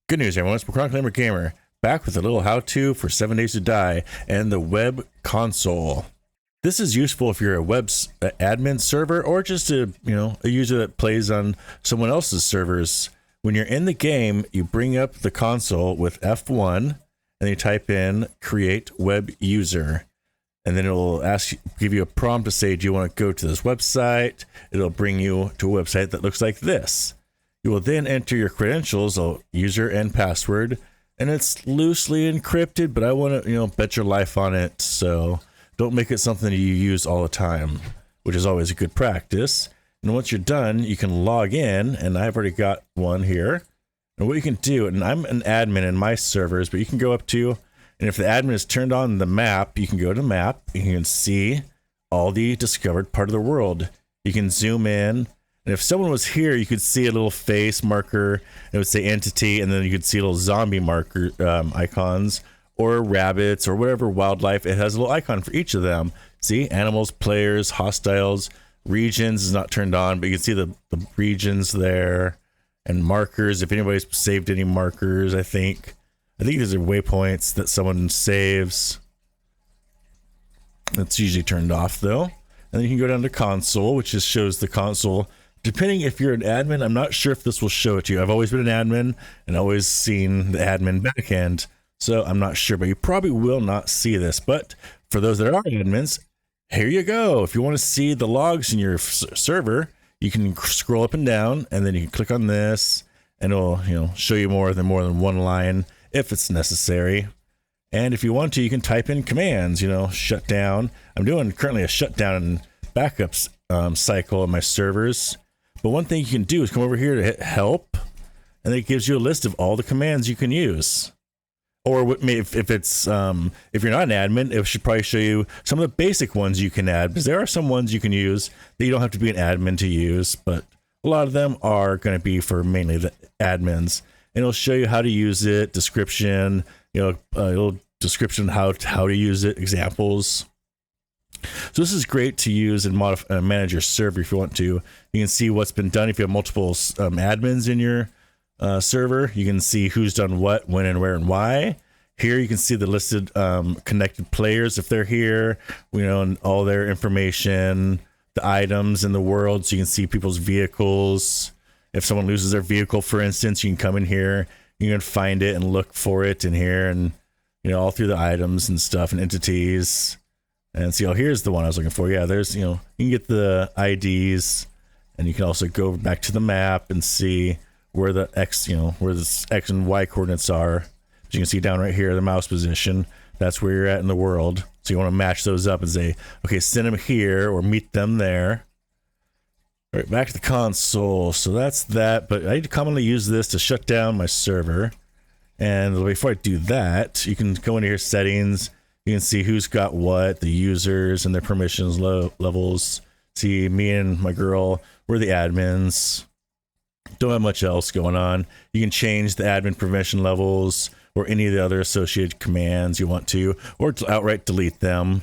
Good news, everyone. It's Proclamer Gamer back with a little how-to for 7 Days to Die and the web console. This is useful if you're a web admin server or just a user that plays on someone else's servers. When you're in the game, you bring up the console with F1 and you type in create web user. And then it'll give you a prompt to say, do you want to go to this website? It'll bring you to a website that looks like this. You will then enter your credentials, user and password, and it's loosely encrypted, but I want to, bet your life on it. So don't make it something you use all the time, which is always a good practice. And once you're done, you can log in, and I've already got one here. And what you can do, and I'm an admin in my servers, but you can go up to, and if the admin is turned on the map, you can go to map, and you can see all the discovered part of the world. You can zoom in. And if someone was here, you could see a little face marker. It would say entity, and then you could see little zombie marker icons, or rabbits, or whatever wildlife. It has a little icon for each of them. See, animals, players, hostiles, regions is not turned on, but you can see the regions there, and markers. If anybody's saved any markers, I think these are waypoints that someone saves. It's usually turned off though. And then you can go down to console, which just shows the console. Depending if you're an admin, I'm not sure if this will show it to you. I've always been an admin and always seen the admin backend, so I'm not sure, but you probably will not see this. But for those that are admins, here you go. If you want to see the logs in your server, you can scroll up and down, and then you can click on this, and it'll show you more than one line if it's necessary. And if you want to, you can type in commands. Shut down. I'm doing currently a shutdown and backups cycle on my servers. But one thing you can do is come over here to hit help, and it gives you a list of all the commands you can use. Or if you're not an admin, it should probably show you some of the basic ones you can add, because there are some ones you can use that you don't have to be an admin to use, but a lot of them are going to be for mainly the admins. And it'll show you how to use it, description, a little description how to use it, examples. So this is great to use and manage your server if you want to. You can see what's been done. If you have multiple admins in your server, you can see who's done what, when, and where, and why. Here you can see the listed connected players if they're here, and all their information, the items in the world, so you can see people's vehicles. If someone loses their vehicle, for instance, you can come in here, you can find it and look for it in here, and all through the items and stuff and entities. And see, here's the one I was looking for. Yeah, there's, you can get the IDs, and you can also go back to the map and see where the X, where the X and Y coordinates are. As you can see down right here, the mouse position, that's where you're at in the world. So you want to match those up and say, okay, send them here or meet them there. All right, back to the console. So that's that, but I commonly use this to shut down my server. And before I do that, you can go into your settings. You can see who's got what, the users and their permissions levels. See, me and my girl, we're the admins. Don't have much else going on. You can change the admin permission levels or any of the other associated commands you want to, or outright delete them.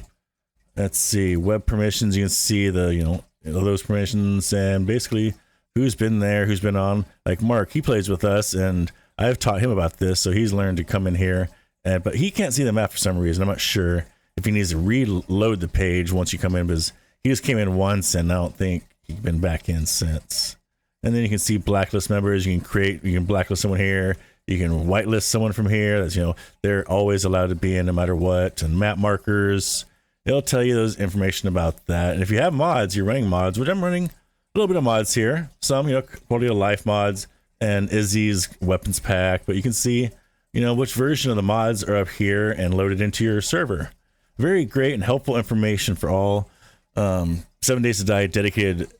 Let's see, web permissions. You can see the, those permissions and basically who's been there, who's been on. Like Mark, he plays with us, and I've taught him about this, so he's learned to come in here. But he can't see the map for some reason. I'm not sure if he needs to reload the page once you come in, because he just came in once, and I don't think he's been back in since. And then you can see blacklist members. You can blacklist someone here. You can whitelist someone from here. That's, they're always allowed to be in no matter what. And map markers, it'll tell you those information about that. And if you have mods, you're running mods, which I'm running a little bit of mods here. Some, quality of life mods and Izzy's weapons pack. But you can see, which version of the mods are up here and loaded into your server. Very great and helpful information for all 7 Days to Die dedicated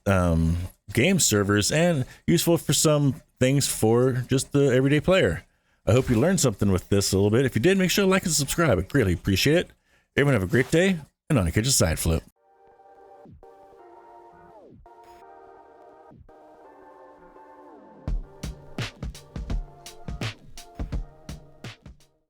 game servers, and useful for some things for just the everyday player. I hope you learned something with this a little bit. If you did, make sure to like and subscribe. I greatly appreciate it. Everyone have a great day, and on to catch a side flip.